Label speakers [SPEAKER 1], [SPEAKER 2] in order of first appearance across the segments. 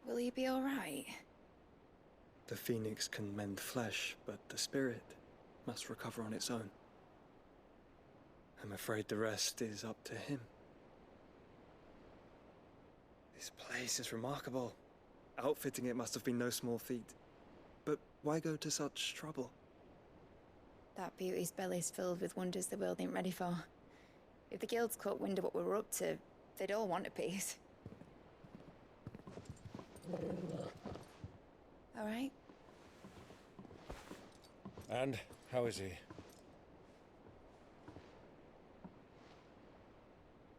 [SPEAKER 1] Will he be all right?
[SPEAKER 2] The phoenix can mend flesh, but the spirit must recover on its own. I'm afraid the rest is up to him. This place is remarkable. Outfitting it must have been no small feat. But why go to such trouble?
[SPEAKER 1] That beauty's belly's filled with wonders the world ain't ready for. If the guilds caught wind of what we were up to, they'd all want a piece. All right?
[SPEAKER 3] And how is he?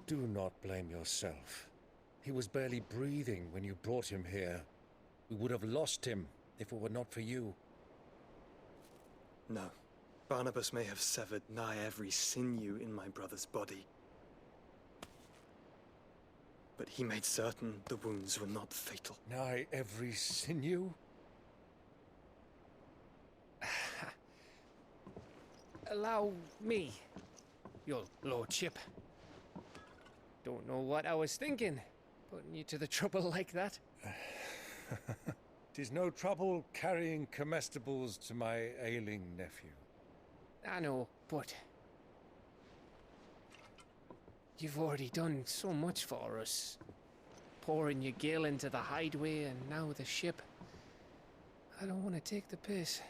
[SPEAKER 3] Do not blame yourself. He was barely breathing when you brought him here. We would have lost him if it were not for you.
[SPEAKER 2] No. Barnabas may have severed nigh every sinew in my brother's body. But he made certain the wounds were not fatal.
[SPEAKER 3] Nigh every sinew?
[SPEAKER 4] Allow me, your lordship. Don't know what I was thinking, putting you to the trouble like that.
[SPEAKER 3] 'Tis no trouble carrying comestibles to my ailing nephew.
[SPEAKER 4] I know, but you've already done so much for us. Pouring your gil into the hideaway and now the ship. I don't want to take the piss.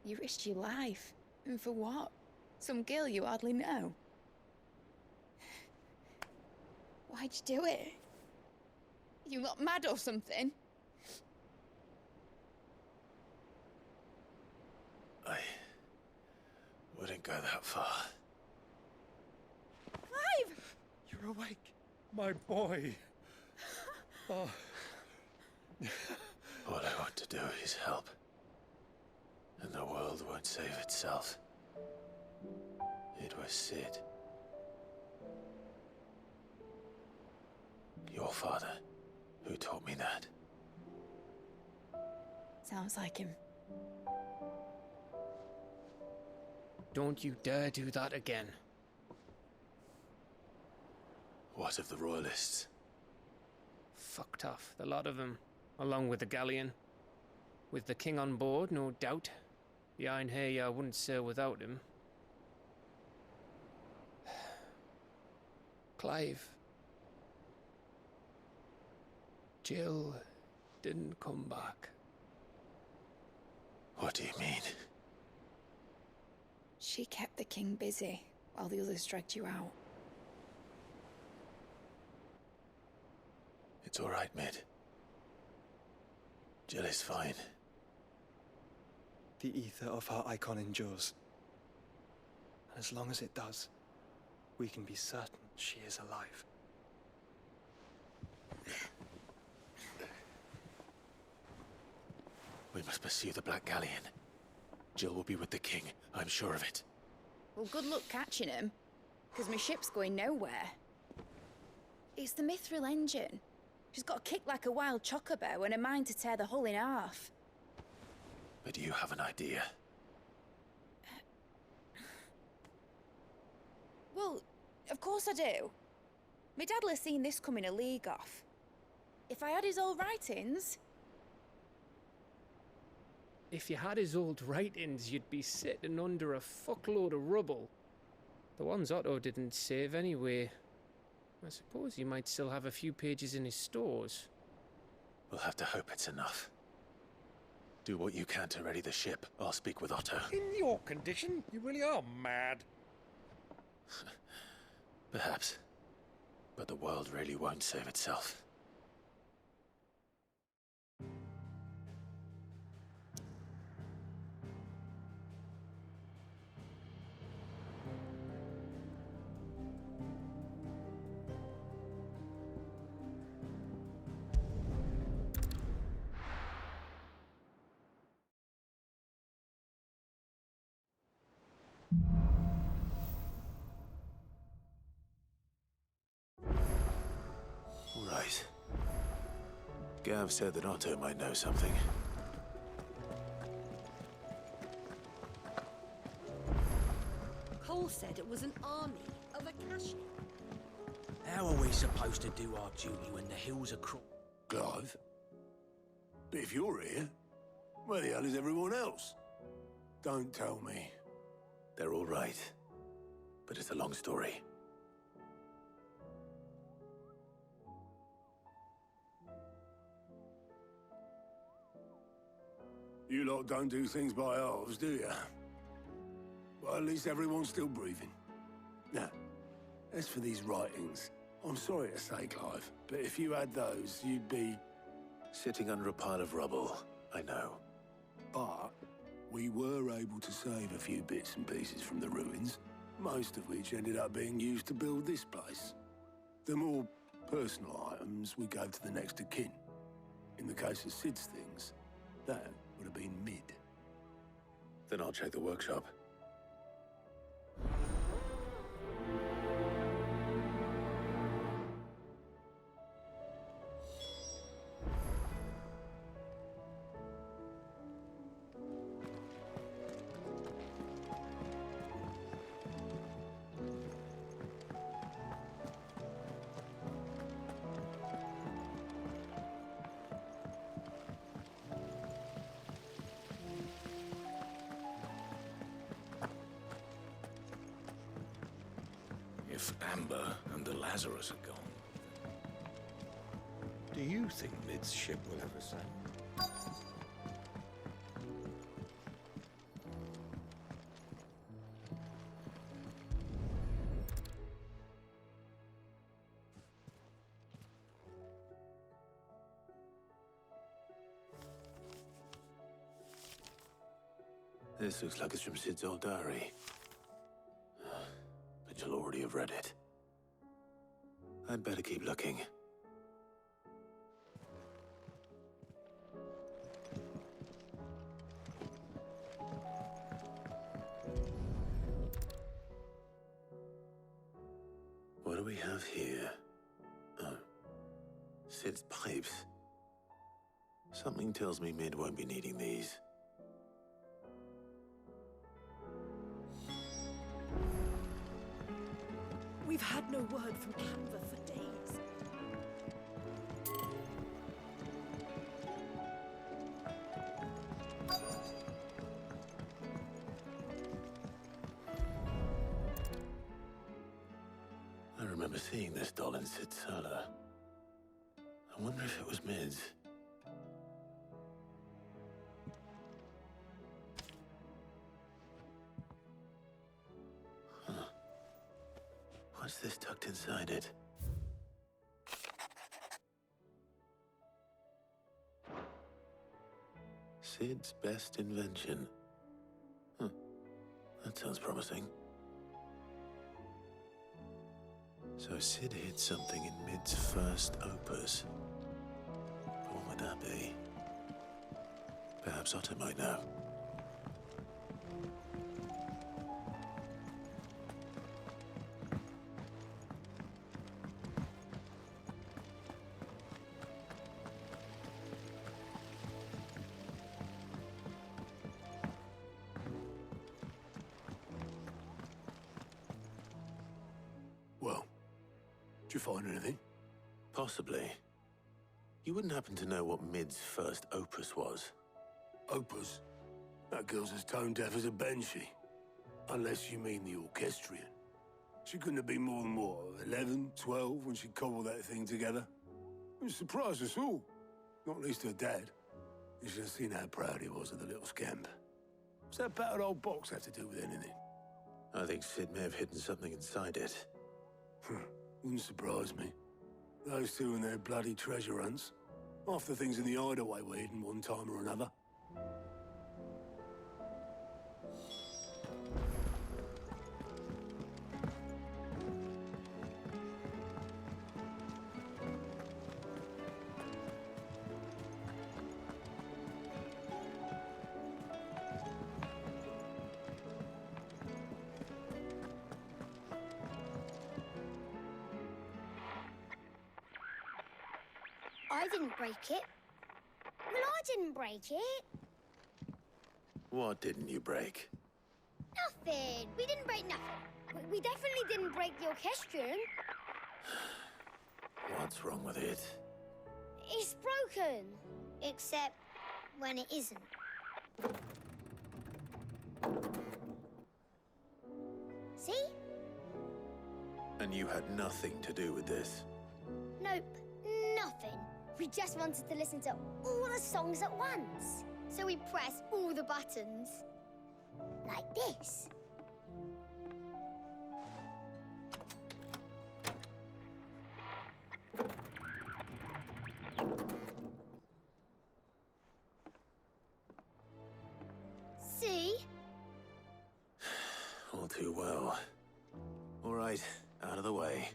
[SPEAKER 1] You risked your life. And for what? Some girl you hardly know. Why'd you do it? You not mad or something?
[SPEAKER 5] I wouldn't go that far.
[SPEAKER 1] Clive!
[SPEAKER 3] You're awake, my boy. Oh.
[SPEAKER 5] All I want to do is help. And the world won't save itself. It was Sid. Your father, who taught me that.
[SPEAKER 1] Sounds like him.
[SPEAKER 4] Don't you dare do that again.
[SPEAKER 5] What of the royalists?
[SPEAKER 4] Fucked off, the lot of them, along with the galleon. With the king on board, no doubt. The Iron Hair wouldn't sail without him. Clive. Jill didn't come back.
[SPEAKER 5] What do you mean?
[SPEAKER 1] She kept the king busy while the others dragged you out.
[SPEAKER 5] It's all right, Mid. Jill is fine.
[SPEAKER 2] The ether of her icon endures. And as long as it does, we can be certain she is alive.
[SPEAKER 5] We must pursue the Black Galleon. Jill will be with the king, I'm sure of it.
[SPEAKER 1] Well, good luck catching him, because my ship's going nowhere. It's the Mithril engine. She's got a kick like a wild chocobo and a mind to tear the hull in half.
[SPEAKER 5] But do you have an idea?
[SPEAKER 1] Well, of course I do. My dad'll have seen this coming a league off. If I had his old writings...
[SPEAKER 4] If you had his old writings, you'd be sitting under a fuckload of rubble. The ones Otto didn't save anyway. I suppose you might still have a few pages in his stores.
[SPEAKER 5] We'll have to hope it's enough. Do what you can to ready the ship. I'll speak with Otto.
[SPEAKER 3] In your condition, you really are mad.
[SPEAKER 5] Perhaps. But the world really won't save itself. Right. Gav said that Otto might know something.
[SPEAKER 6] Cole said it was an army of Akashi. How are we supposed to do our duty when the hills are
[SPEAKER 5] Clive? But if you're here, where the hell is everyone else? Don't tell me. They're all right. But it's a long story. You lot don't do things by halves, do you? Well, at least everyone's still breathing. Now, as for these writings, I'm sorry to say, Clive, but if you had those, you'd be... Sitting under a pile of rubble, I know. But we were able to save a few bits and pieces from the ruins, most of which ended up being used to build this place. The more personal items we gave to the next of kin. In the case of Sid's things, that would have been mid. Then I'll check the workshop.
[SPEAKER 7] If Amber and the Lazarus are gone, do you think Mid's ship will ever sail?
[SPEAKER 5] This looks like it's from Sid's old diary. But you'll already have read it. I'd better keep looking. What do we have here? Oh. Sid's pipes. Something tells me Mid won't be needing these.
[SPEAKER 8] We've had no word from Canva for days.
[SPEAKER 5] I remember seeing this doll in Sid's cellar. I wonder if it was Mid's. What's this tucked inside it? Sid's best invention. Huh. That sounds promising. So Sid hid something in Mid's first opus. But what would that be? Perhaps Otto might know. Well, did you find anything? Possibly. You wouldn't happen to know what Mid's first opus was? Opus? That girl's as tone deaf as a banshee. Unless you mean the orchestrion. She couldn't have been more than, what, 11, 12 when she cobbled that thing together? It surprised us all. Not least her dad. You should have seen how proud he was of the little scamp. What's that battered old box have to do with anything? I think Sid may have hidden something inside it. Wouldn't surprise me. Those two and their bloody treasure hunts. Half the things in the hideaway were hidden one time or another.
[SPEAKER 9] I didn't break it. Well, I didn't break it.
[SPEAKER 5] What didn't you break?
[SPEAKER 9] Nothing. We didn't break nothing. We definitely didn't break the orchestrion.
[SPEAKER 5] What's wrong with it?
[SPEAKER 9] It's broken. Except when it isn't. See?
[SPEAKER 5] And you had nothing to do with this?
[SPEAKER 9] Nope, nothing. We just wanted to listen to all the songs at once. So we pressed all the buttons. Like this. See?
[SPEAKER 5] All too well. All right, out of the way.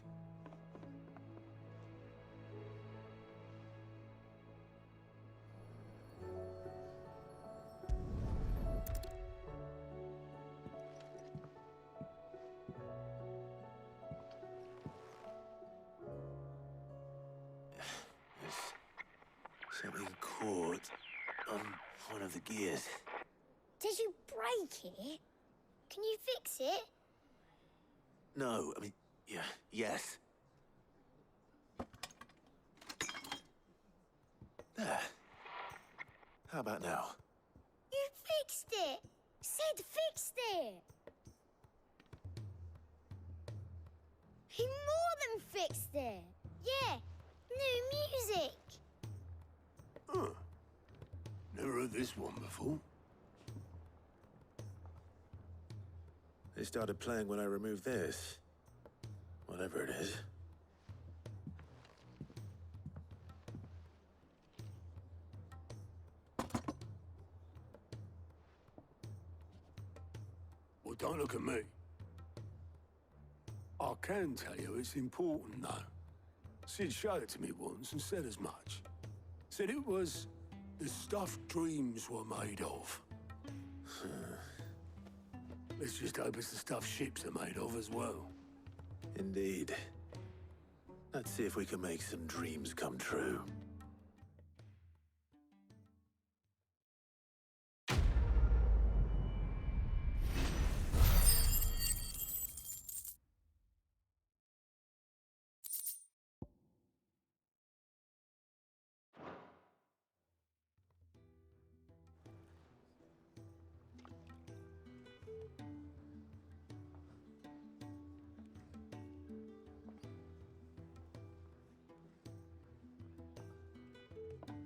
[SPEAKER 5] Something caught on one of the gears.
[SPEAKER 9] Did you break it? Can you fix it?
[SPEAKER 5] No, I mean, yeah, yes. There. How about now?
[SPEAKER 9] You fixed it! Sid fixed it! He more than fixed it! Yeah, new music!
[SPEAKER 5] Huh. Never heard this one before. They started playing when I removed this. Whatever it is.
[SPEAKER 10] Well, don't look at me. I can tell you it's important, though. Sid showed it to me once and said as much. Said it was the stuff dreams were made of. Let's just hope it's the stuff ships are made of as well.
[SPEAKER 5] Indeed. Let's see if we can make some dreams come true.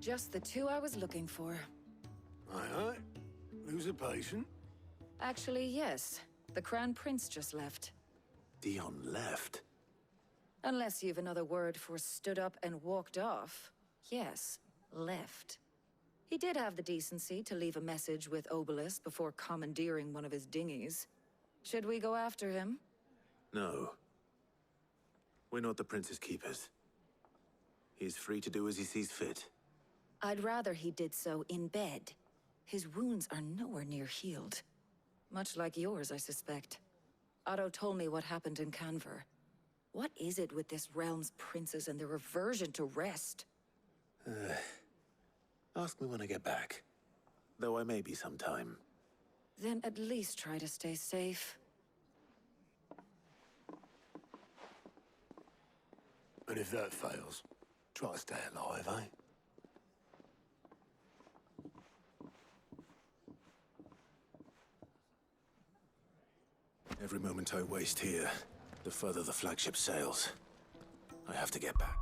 [SPEAKER 11] Just the two I was looking for.
[SPEAKER 10] Aye, aye. Lose a patient?
[SPEAKER 11] Actually, yes. The Crown Prince just left.
[SPEAKER 5] Dion left?
[SPEAKER 11] Unless you've another word for stood up and walked off. Yes, left. He did have the decency to leave a message with Obelisk before commandeering one of his dinghies. Should we go after him?
[SPEAKER 5] No. We're not the Prince's keepers. He's free to do as he sees fit.
[SPEAKER 11] I'd rather he did so in bed. His wounds are nowhere near healed. Much like yours, I suspect. Otto told me what happened in Canver. What is it with this realm's princes and their aversion to rest?
[SPEAKER 5] Ask me when I get back. Though I may be sometime.
[SPEAKER 11] Then at least try to stay safe.
[SPEAKER 10] And if that fails, try to stay alive, eh?
[SPEAKER 5] Every moment I waste here, the further the flagship sails. I have to get back.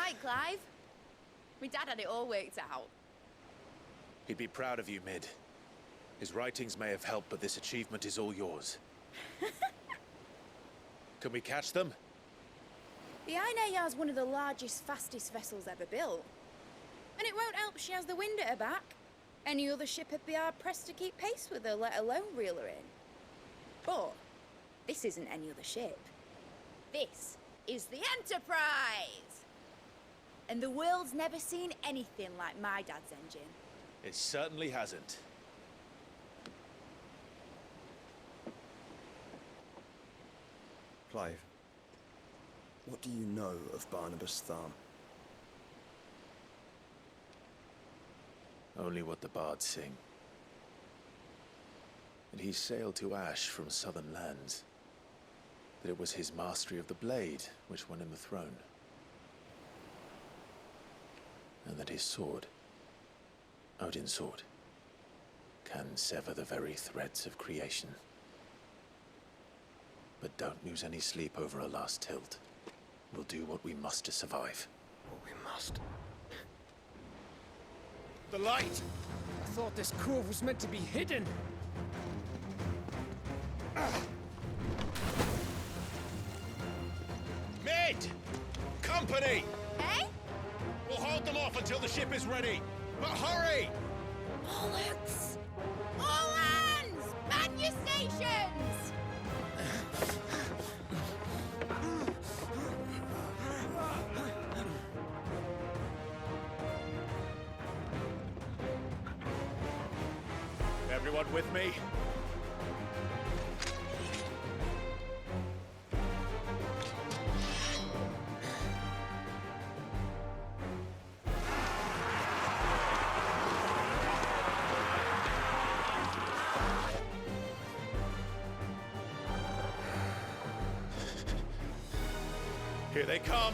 [SPEAKER 1] right, Clive. My dad had it all worked out.
[SPEAKER 3] He'd be proud of you, Mid. His writings may have helped, but this achievement is all yours. Can we catch them?
[SPEAKER 1] The Ainayar's one of the largest, fastest vessels ever built. And it won't help she has the wind at her back. Any other ship would be hard-pressed to keep pace with her, let alone reel her in. But this isn't any other ship. This is the Enterprise! And the world's never seen anything like my dad's engine.
[SPEAKER 3] It certainly hasn't.
[SPEAKER 2] Clive, what do you know of Barnabas Tharm?
[SPEAKER 3] Only what the bards sing. That he sailed to Ash from southern lands. That it was his mastery of the blade which won him the throne. And that his sword, Odin's sword, can sever the very threads of creation. But don't lose any sleep over a last tilt. We'll do what we must to survive.
[SPEAKER 2] What we must.
[SPEAKER 3] The light!
[SPEAKER 4] I thought this cove was meant to be hidden.
[SPEAKER 3] Mid! Company!
[SPEAKER 1] Eh?
[SPEAKER 3] We'll hold them off until the ship is ready. But hurry!
[SPEAKER 1] Bollocks! All hands! Man your stations!
[SPEAKER 3] Everyone with me? Here they come!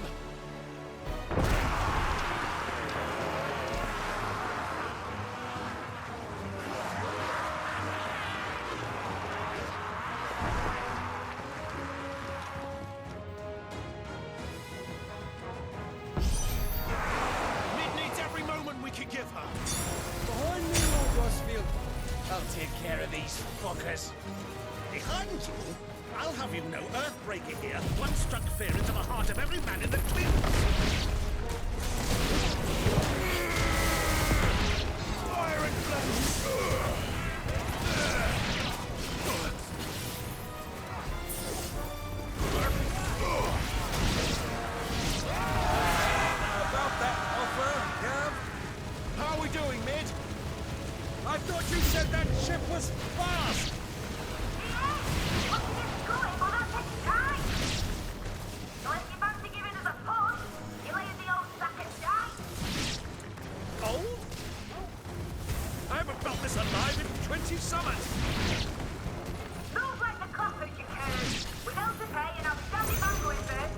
[SPEAKER 6] Mid needs every moment we can give her.
[SPEAKER 4] Behind me, Lord Rosfild. I'll take care of these fuckers.
[SPEAKER 6] Behind you? I'll have you know, Earthbreaker here once struck fear into the heart of every man in the twin. Fire and flame!
[SPEAKER 12] About that offer, Gav?
[SPEAKER 6] How are we doing, Mid?
[SPEAKER 12] I thought you said that ship was fast!
[SPEAKER 6] I haven't felt this alive in 20 summers!
[SPEAKER 13] Feels like the compass you carry. Without the pay and outstanding banquet first.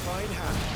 [SPEAKER 6] Fine hand.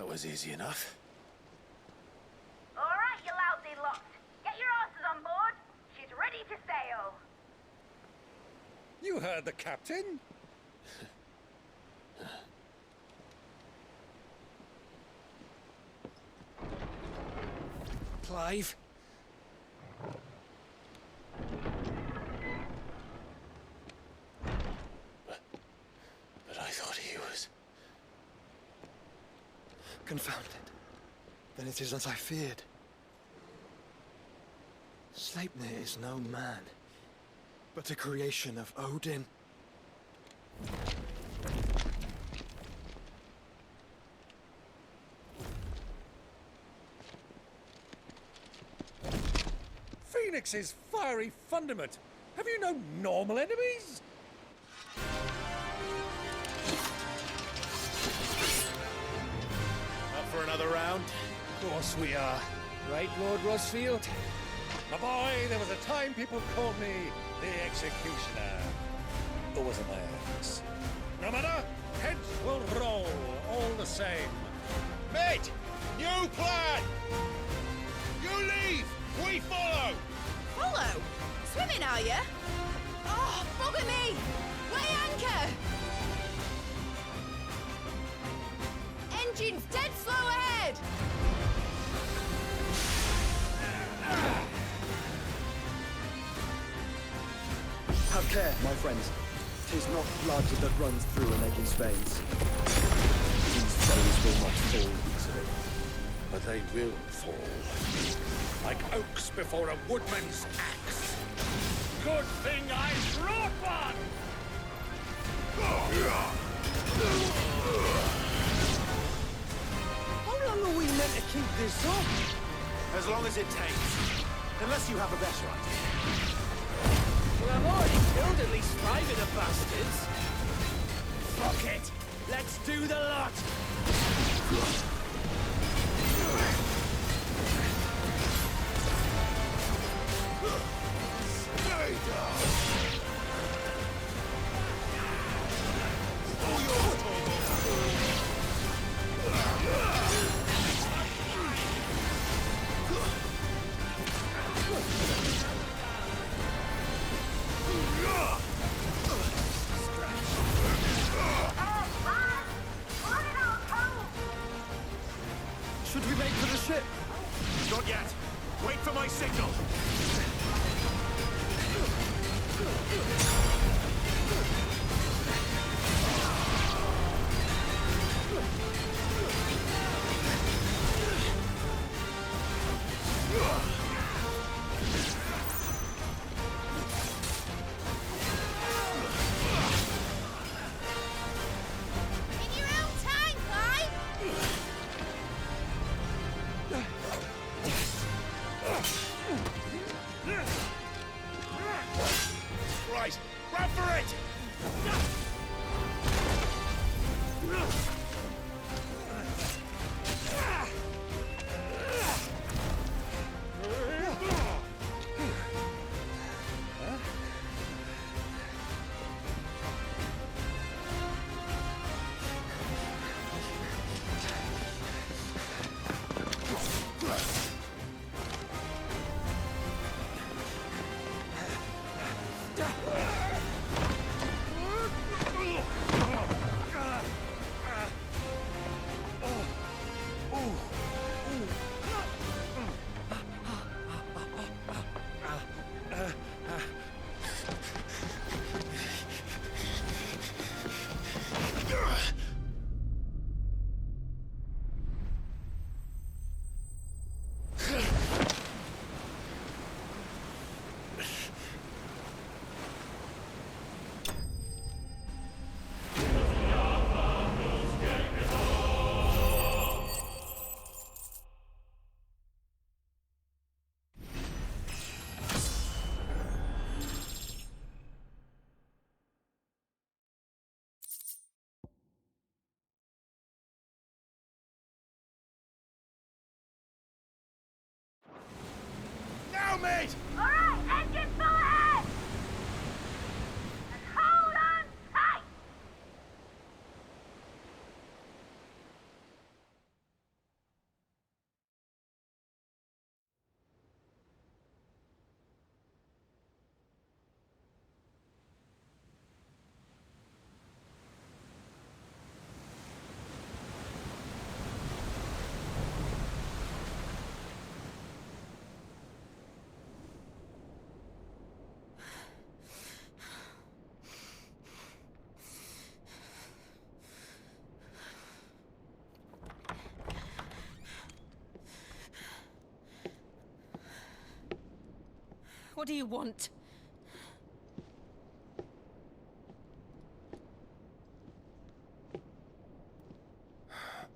[SPEAKER 5] was easy enough.
[SPEAKER 13] All right, you lousy lot. Get your asses on board. She's ready to sail.
[SPEAKER 3] You heard the captain.
[SPEAKER 12] Clive?
[SPEAKER 5] But I thought he was...
[SPEAKER 2] Confounded. Then it is as I feared. Sleipnir is no man, but a creation of Odin.
[SPEAKER 3] Phoenix's fiery fundament. Have you no normal enemies?
[SPEAKER 6] Up for another round?
[SPEAKER 4] Of course we are. Right, Lord Rosfield?
[SPEAKER 3] My boy, there was a time people called me the Executioner. Or was it my ex? No matter, heads will roll all the same.
[SPEAKER 6] Mate! New plan! You leave! We follow!
[SPEAKER 1] Follow? Swimming, are you? Oh, bugger me! Weigh anchor! Engine's dead slow ahead!
[SPEAKER 2] Have care, my friends. 'Tis not blood that runs through an enemy's veins. These foes will not fall easily.
[SPEAKER 6] But they will fall. Like oaks before a woodman's axe. Good thing I brought one!
[SPEAKER 12] How long are we meant to keep this up?
[SPEAKER 6] As long as it takes. Unless you have a better idea.
[SPEAKER 12] Well, I've already killed at least 5 of the bastards.
[SPEAKER 6] Fuck it! Let's do the lot! Stay down!
[SPEAKER 2] Should we make for the ship?
[SPEAKER 6] Not yet. Wait for my signal.
[SPEAKER 1] In your own time, Clive!
[SPEAKER 6] Right, run for it! Now, mate!
[SPEAKER 13] All right, engine full ahead! And hold on tight!
[SPEAKER 8] What do you want?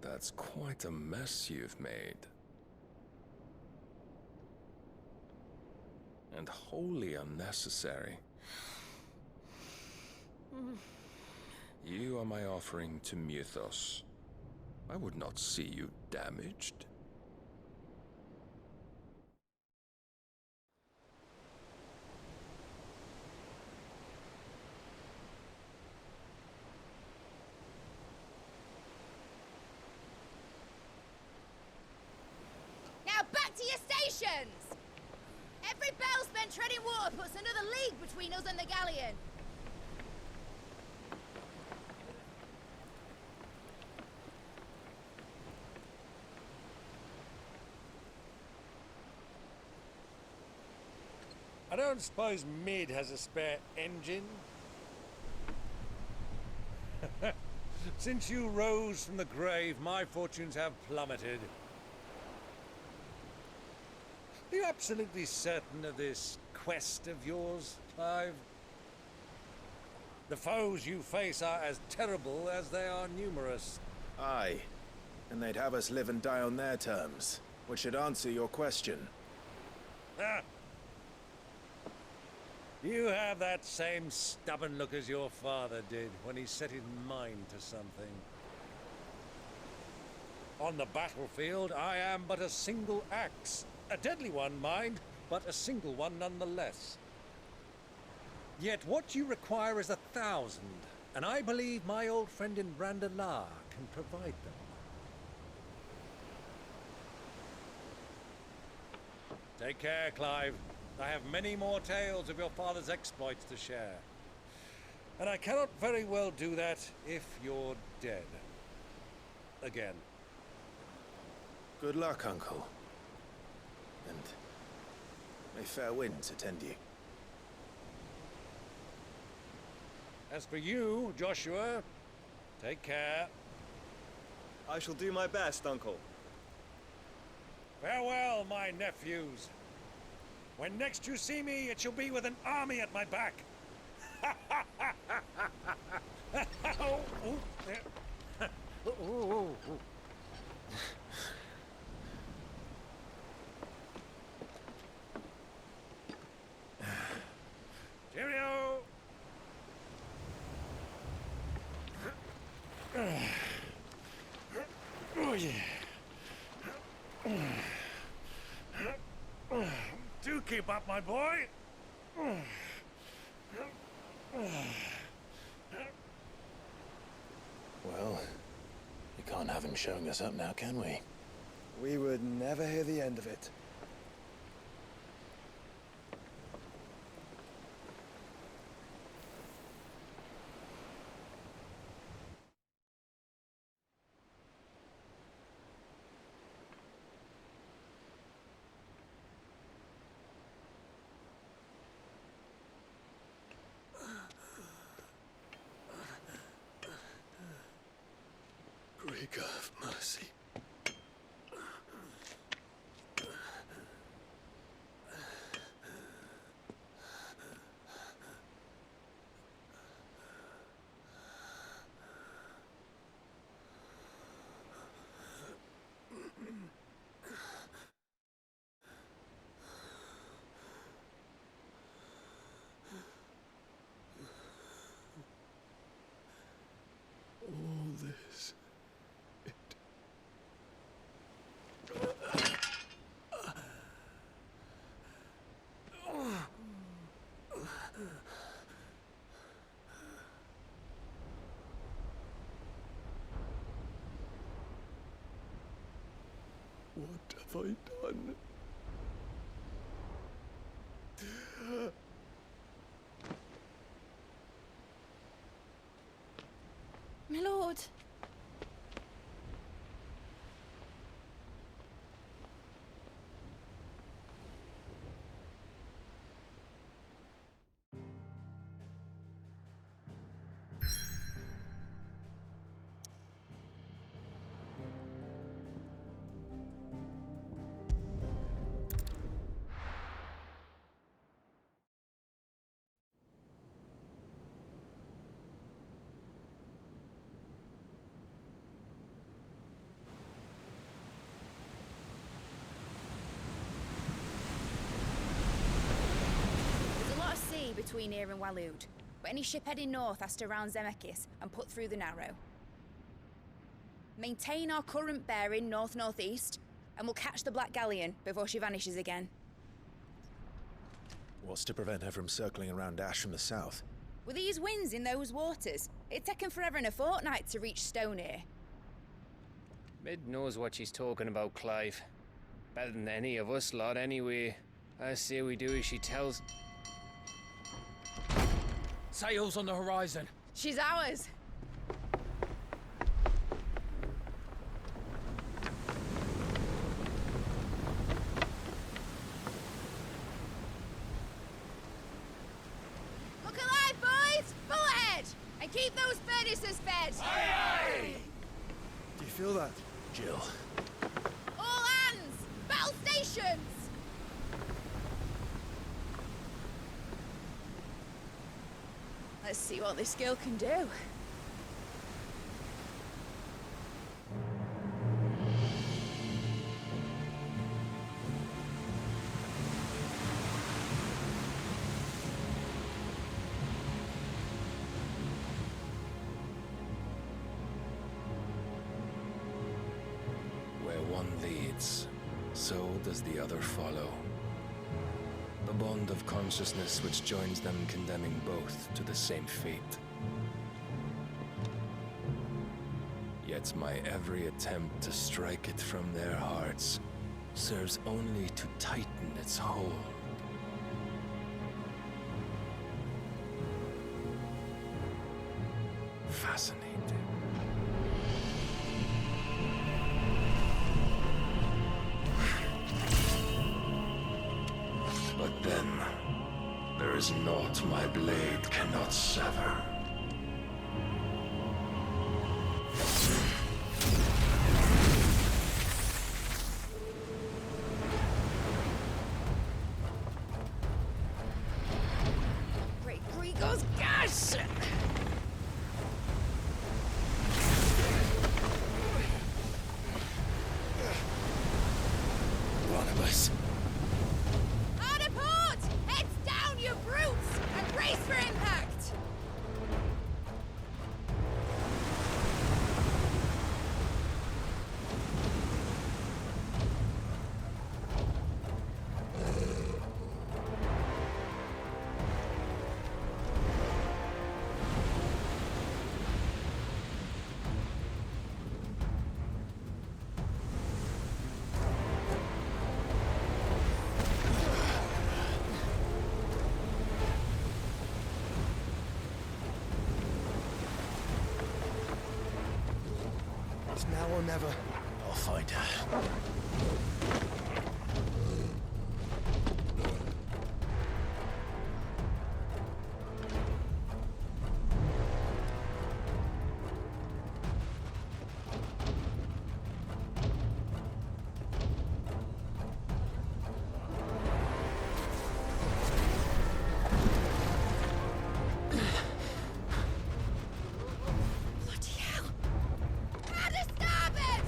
[SPEAKER 7] That's quite a mess you've made. And wholly unnecessary. You are my offering to Mythos. I would not see you damaged.
[SPEAKER 1] Now back to your stations! Every bell spent treading water puts another league between us and the galleon.
[SPEAKER 3] I don't suppose Mid has a spare engine? Since you rose from the grave, my fortunes have plummeted. Are you absolutely certain of this quest of yours, Clive? The foes you face are as terrible as they are numerous.
[SPEAKER 14] Aye, and they'd have us live and die on their terms, which should answer your question.
[SPEAKER 3] Ah! You have that same stubborn look as your father did when he set his mind to something. On the battlefield, I am but a single axe. A deadly one, mind, but a single one nonetheless. Yet what you require is 1,000, and I believe my old friend in Randalar can provide them. Take care, Clive. I have many more tales of your father's exploits to share. And I cannot very well do that if you're dead. Again.
[SPEAKER 14] Good luck, Uncle. And may fair winds attend you.
[SPEAKER 3] As for you, Joshua, take care.
[SPEAKER 2] I shall do my best, Uncle.
[SPEAKER 3] Farewell, my nephews. When next you see me, it shall be with an army at my back. Cheerio! Oh, yeah. Do keep up, my boy.
[SPEAKER 14] Well, we can't have him showing us up now, can we?
[SPEAKER 2] We would never hear the end of it.
[SPEAKER 10] Great God of mercy. All this. What have I done?
[SPEAKER 8] My lord.
[SPEAKER 1] between here and Waloed, but any ship heading north has to round Zemeckis and put through the Narrow. Maintain our current bearing north-northeast, and we'll catch the Black Galleon before she vanishes again.
[SPEAKER 14] What's to prevent her from circling around Ash from the south?
[SPEAKER 1] With these winds in those waters, it'd taken forever and a fortnight to reach Stonehere.
[SPEAKER 4] Mid knows what she's talking about, Clive. Better than any of us lot, anyway. I say we do as she tells.
[SPEAKER 12] Sails on the horizon.
[SPEAKER 1] She's ours. Look alive, boys! Full ahead! And keep those furnaces fed!
[SPEAKER 12] Aye, aye!
[SPEAKER 2] Do you feel that?
[SPEAKER 14] Jill.
[SPEAKER 1] All hands! Battle stations! Let's see what this girl can do.
[SPEAKER 7] Where one leads, so does the other follow. The bond of consciousness which joins them condemning both to the same fate. Yet my every attempt to strike it from their hearts serves only to tighten its hold. Fascinating. But then, there is naught my blade cannot sever.
[SPEAKER 1] Great Grigor's gas!
[SPEAKER 14] One of us.
[SPEAKER 1] Hard apart! Heads down, you brutes! And brace for impact!
[SPEAKER 2] It's now or never.
[SPEAKER 14] I'll find her.
[SPEAKER 1] Bloody hell! How to stop it!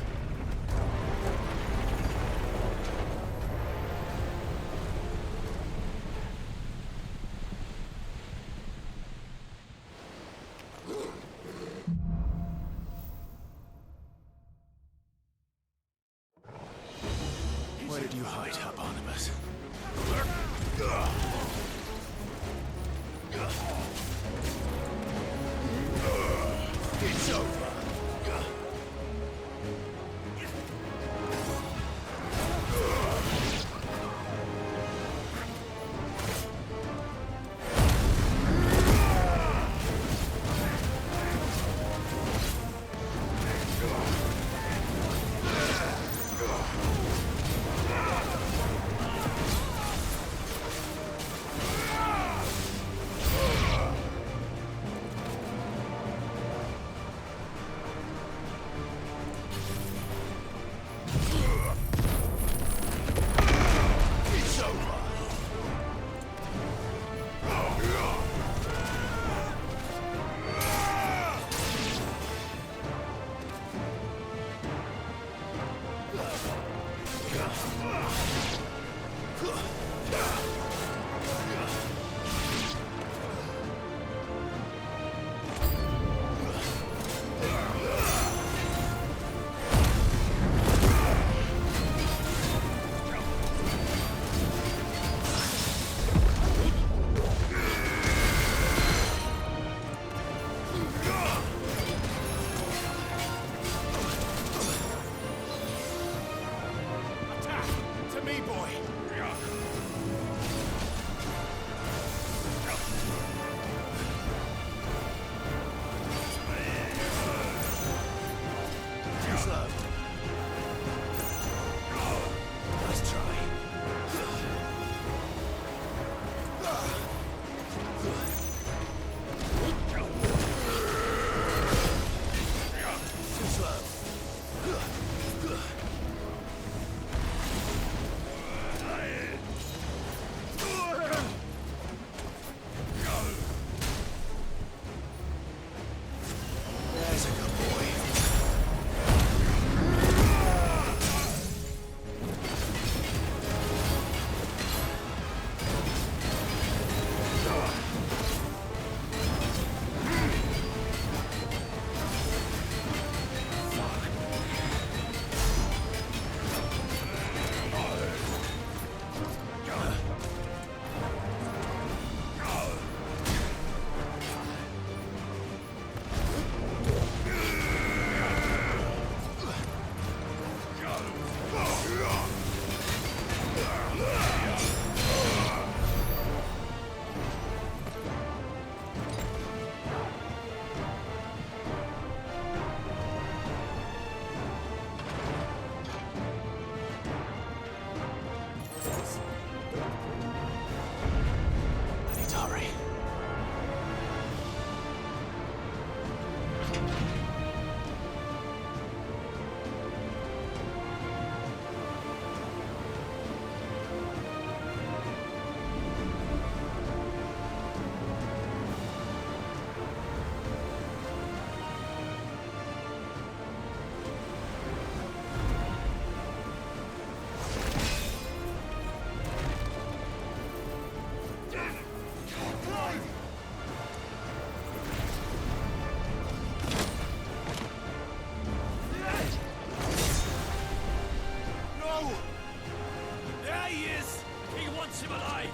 [SPEAKER 6] him alive!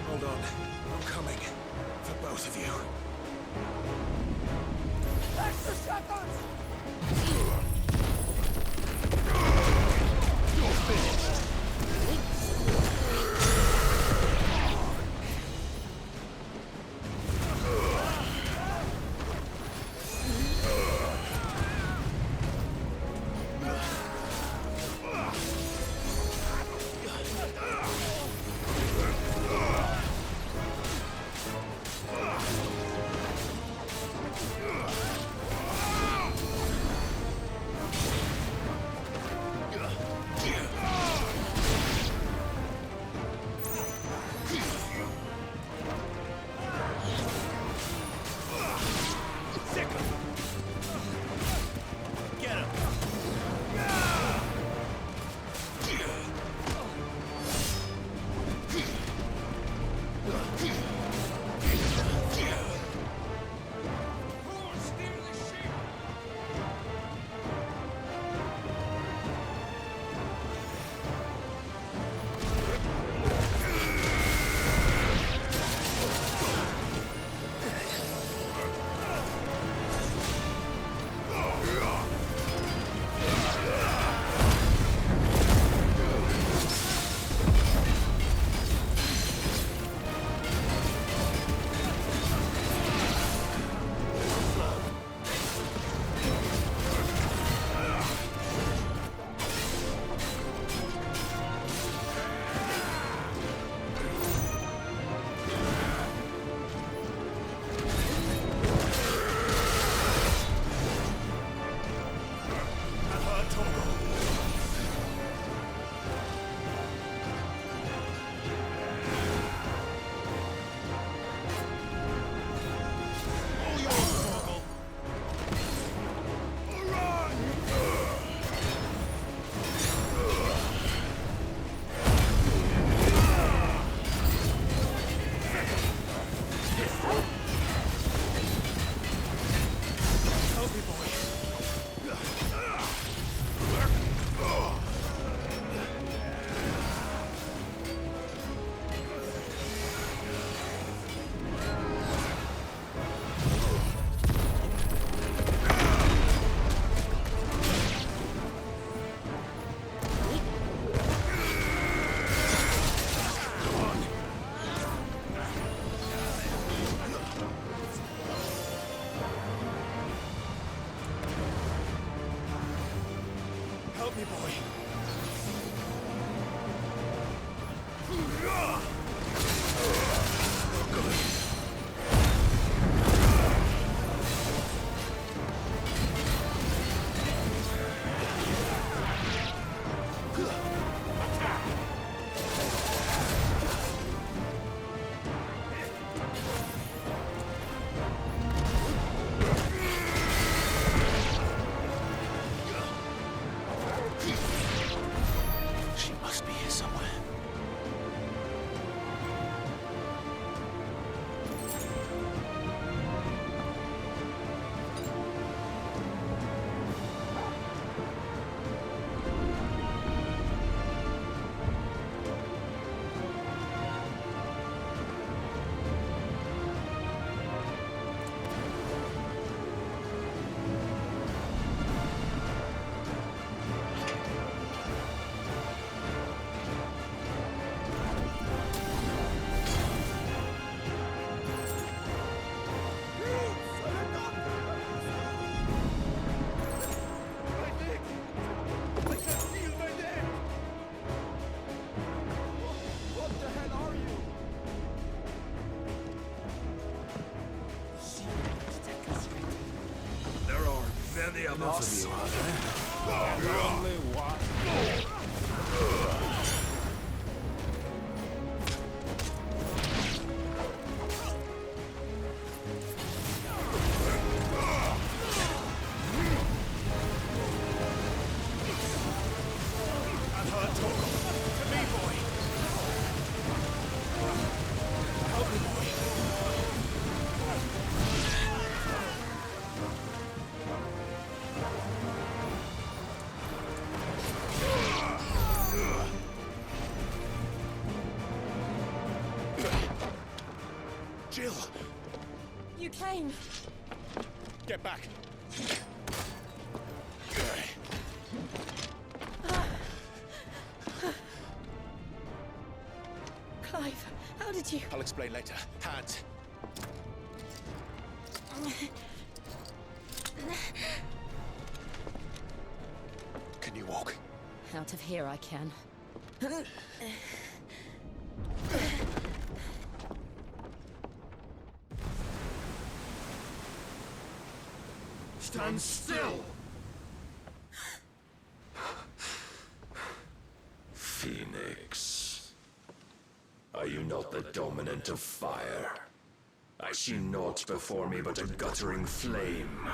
[SPEAKER 14] Hold on. I'm coming. For both of you.
[SPEAKER 6] Extra seconds!
[SPEAKER 14] You're finished.
[SPEAKER 6] Many of us.
[SPEAKER 14] Only one.
[SPEAKER 6] Help me, boy.
[SPEAKER 14] Jill!
[SPEAKER 8] You came.
[SPEAKER 14] Get back!
[SPEAKER 8] Clive, how did you...
[SPEAKER 14] I'll explain later. Hands. Can you walk?
[SPEAKER 8] Out of here I can.
[SPEAKER 6] Stand still!
[SPEAKER 7] Phoenix, are you not the dominant of fire? I see naught before me but a guttering flame.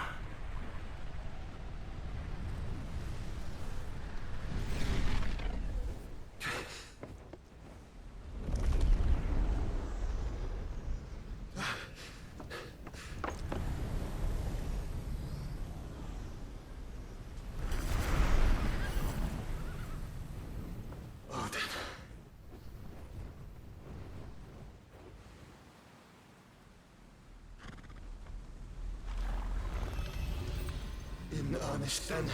[SPEAKER 6] In earnest, then.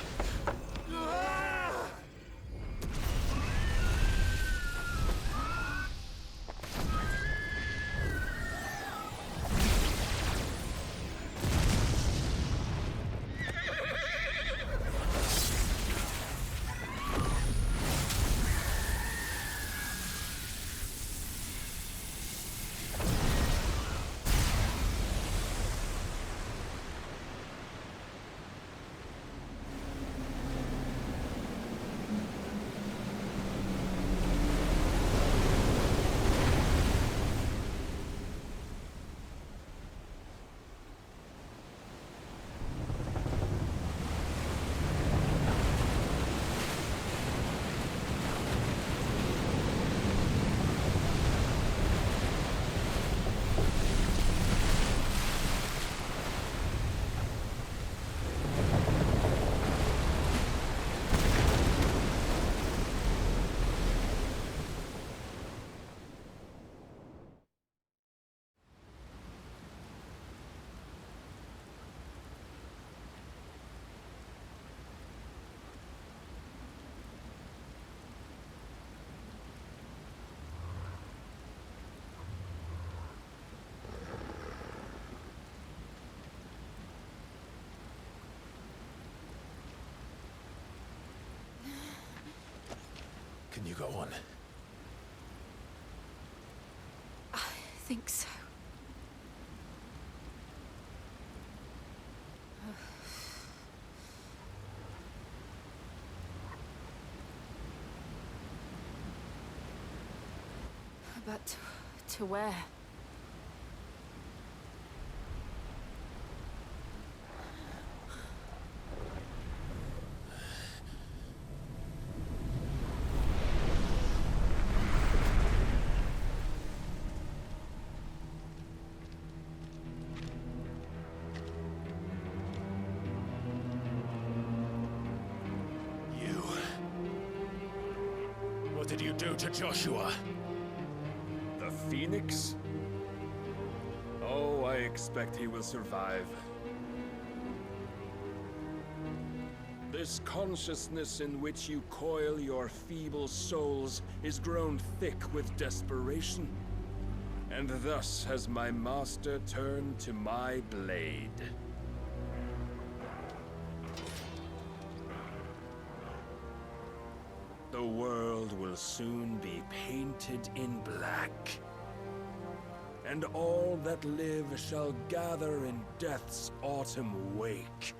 [SPEAKER 14] Can you go on?
[SPEAKER 8] I think so. But to where?
[SPEAKER 14] What did you do to Joshua?
[SPEAKER 7] The Phoenix? Oh, I expect he will survive. This consciousness in which you coil your feeble souls is grown thick with desperation. And thus has my master turned to my blade. The world will soon be painted in black. And all that live shall gather in death's autumn wake.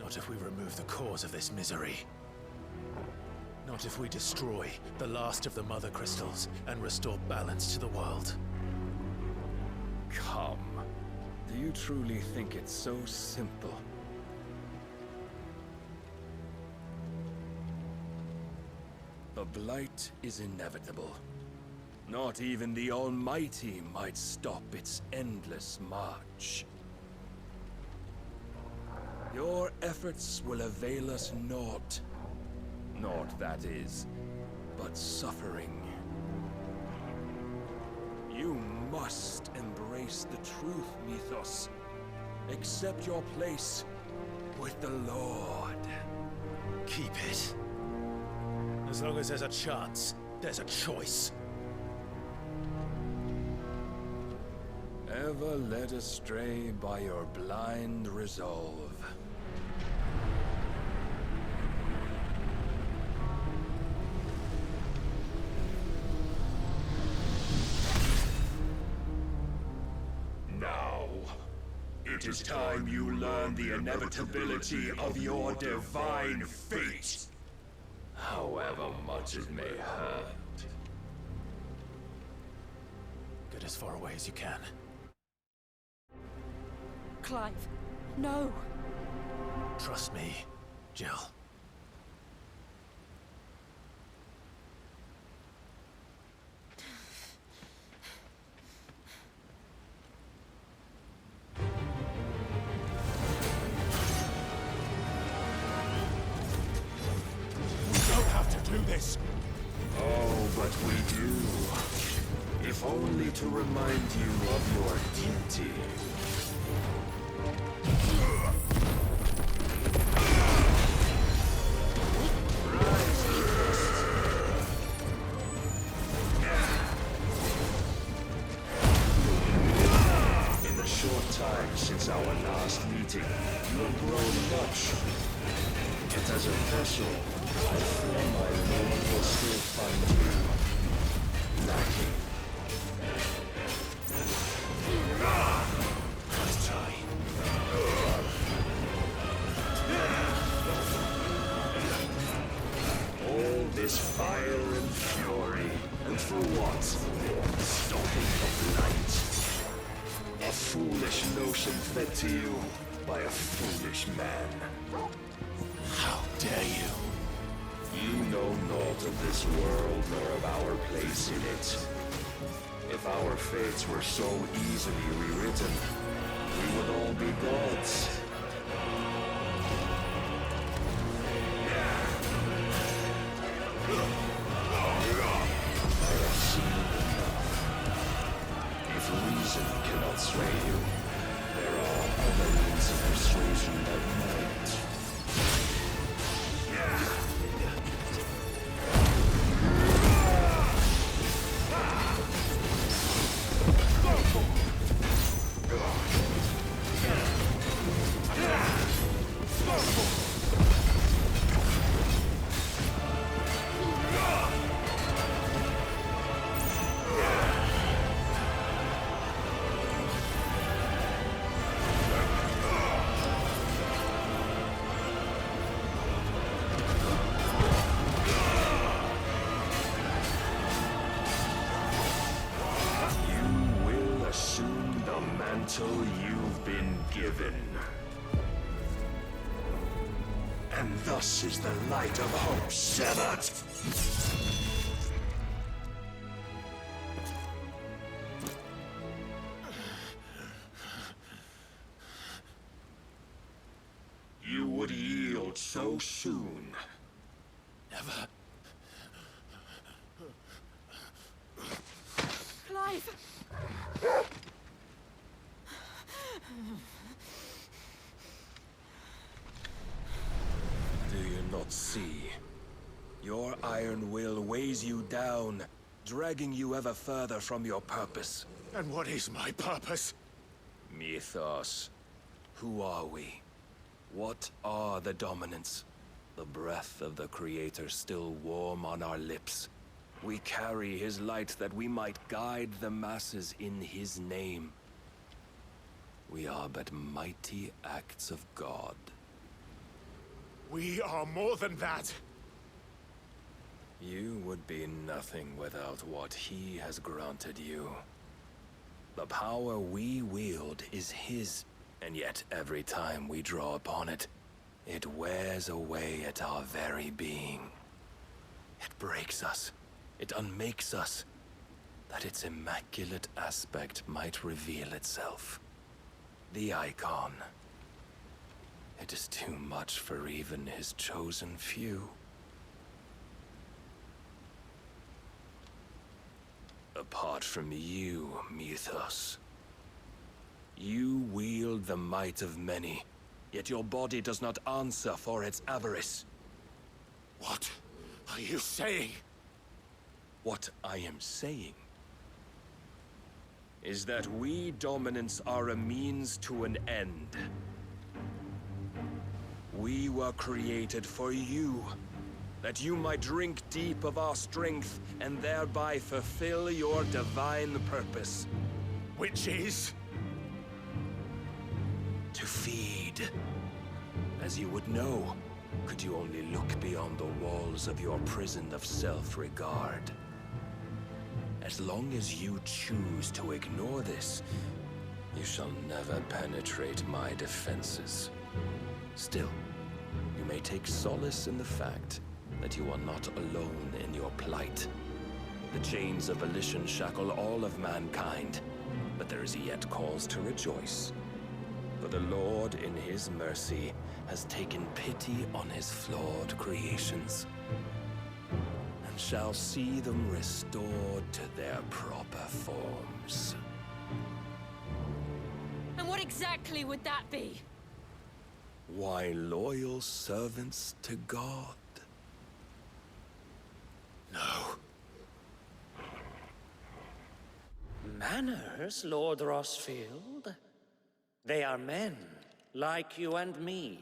[SPEAKER 14] Not if we remove the cause of this misery. Not if we destroy the last of the Mother Crystals and restore balance to the world.
[SPEAKER 7] Come. Do you truly think it's so simple? The blight is inevitable. Not even the Almighty might stop its endless march. Your efforts will avail us naught. Naught, that is, but suffering. You must embrace the truth, Mythos. Accept your place with the Lord.
[SPEAKER 14] Keep it. As long as there's a chance, there's a choice.
[SPEAKER 7] Ever led astray by your blind resolve.
[SPEAKER 6] Now, it is time you learn the inevitability of your divine fate. However much it may hurt.
[SPEAKER 14] Get as far away as you can.
[SPEAKER 8] Clive, no.
[SPEAKER 14] Trust me, Jill.
[SPEAKER 6] Do this. Oh, but we do. If only to remind you of your duty. In the short time since our last meeting, you have grown much. Yet as a vessel, I fear my Lord will still find you lacking. Let's try. All this fire and fury, and for what? Stopping the light. A foolish notion fed to you by a foolish man.
[SPEAKER 14] How dare you?
[SPEAKER 6] You know naught of this world nor of our place in it. If our fates were so easily rewritten, we would all be gods. I have seen enough. If reason cannot sway you, there are other means of persuasion that might. You've been given. And thus is the light of hope severed. You would yield so soon.
[SPEAKER 14] Never.
[SPEAKER 8] Clive!
[SPEAKER 7] Do you not see? Your iron will weighs you down, dragging you ever further from your purpose.
[SPEAKER 14] And what is my purpose?
[SPEAKER 7] Mythos. Who are we? What are the dominants? The breath of the Creator still warm on our lips. We carry his light that we might guide the masses in his name. We are but mighty acts of God.
[SPEAKER 14] We are more than that.
[SPEAKER 7] You would be nothing without what he has granted you. The power we wield is his, and yet every time we draw upon it, it wears away at our very being. It breaks us. It unmakes us, that its immaculate aspect might reveal itself. The icon. It is too much for even his chosen few. A apart from you, Mythos. You wield the might of many, yet your body does not answer for its avarice.
[SPEAKER 5] What are you saying?
[SPEAKER 7] What I am saying is that we dominants are a means to an end. We were created for you, that you might drink deep of our strength and thereby fulfill your divine purpose.
[SPEAKER 5] Which is?
[SPEAKER 7] To feed. As you would know, could you only look beyond the walls of your prison of self-regard. As long as you choose to ignore this, you shall never penetrate my defenses. Still, you may take solace in the fact that you are not alone in your plight. The chains of volition shackle all of mankind, but there is yet cause to rejoice. For the Lord, in his mercy, has taken pity on his flawed creations, and shall see them restored to their proper forms.
[SPEAKER 15] And what exactly would that be?
[SPEAKER 7] Why, loyal servants to God.
[SPEAKER 5] No.
[SPEAKER 16] Manners, Lord Rosfield? They are men, like you and me.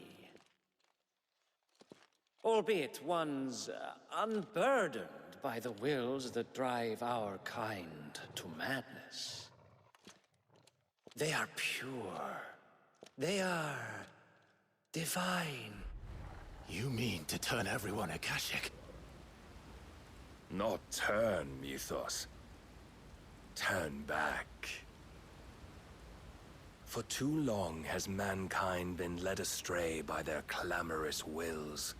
[SPEAKER 16] Albeit one's unburdened by the wills that drive our kind to madness. They are pure. They are divine.
[SPEAKER 5] You mean to turn everyone Akashic?
[SPEAKER 7] Not turn, Mythos. Turn back. For too long has mankind been led astray by their clamorous wills.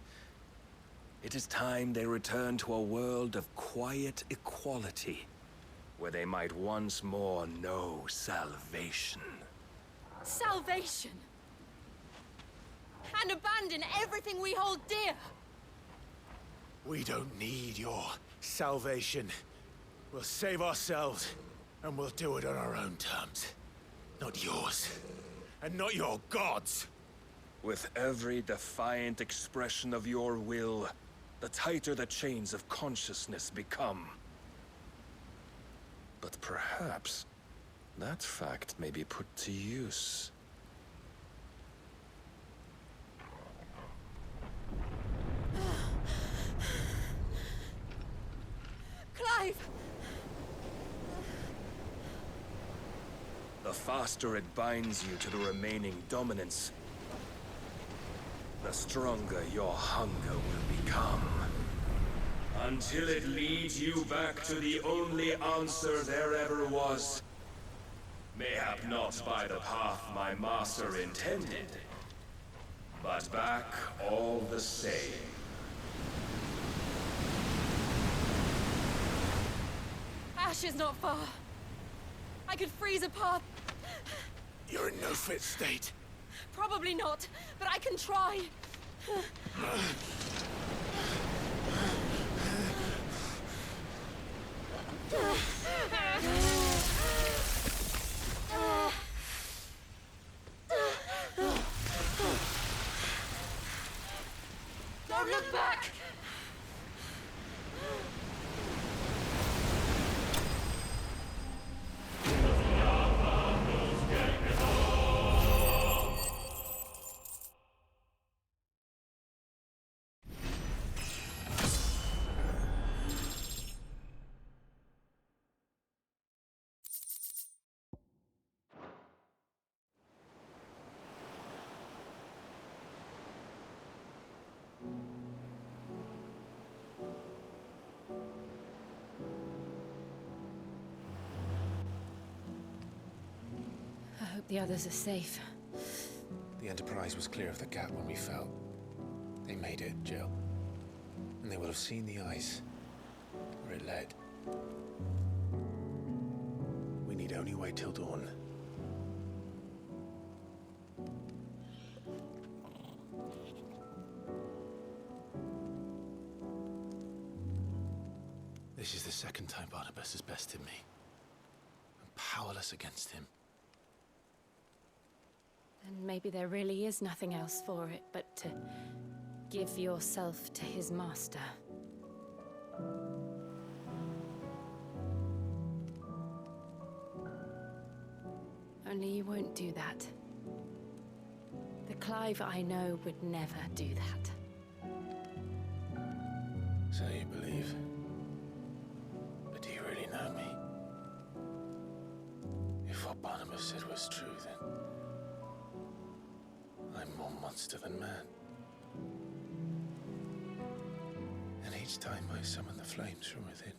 [SPEAKER 7] It is time they return to a world of quiet equality, where they might once more know salvation.
[SPEAKER 15] Salvation? And abandon everything we hold dear?
[SPEAKER 5] We don't need your salvation. We'll save ourselves, and we'll do it on our own terms. Not yours, and not your gods.
[SPEAKER 7] With every defiant expression of your will, the tighter the chains of consciousness become. But perhaps that fact may be put to use.
[SPEAKER 15] Clive!
[SPEAKER 7] The faster it binds you to the remaining dominance, the stronger your hunger will become. Until it leads you back to the only answer there ever was. Mayhap not by the path my master intended, but back all the same.
[SPEAKER 15] Ash is not far. I could freeze a path.
[SPEAKER 5] You're in no fit state.
[SPEAKER 15] Probably not, but I can try. Don't look back!
[SPEAKER 17] I hope the others are safe.
[SPEAKER 14] The Enterprise was clear of the gap when we fell. They made it, Jill. And they will have seen the ice, where it led. We need only wait till dawn. This is the second time Barnabas has bested me. powerless against him.
[SPEAKER 17] And maybe there really is nothing else for it but to give yourself to his master. Only you won't do that. The Clive I know would never do that.
[SPEAKER 14] So you believe? But do you really know me? If what Barnabas said was true, then I'm more monster than man. And each time I summon the flames from within,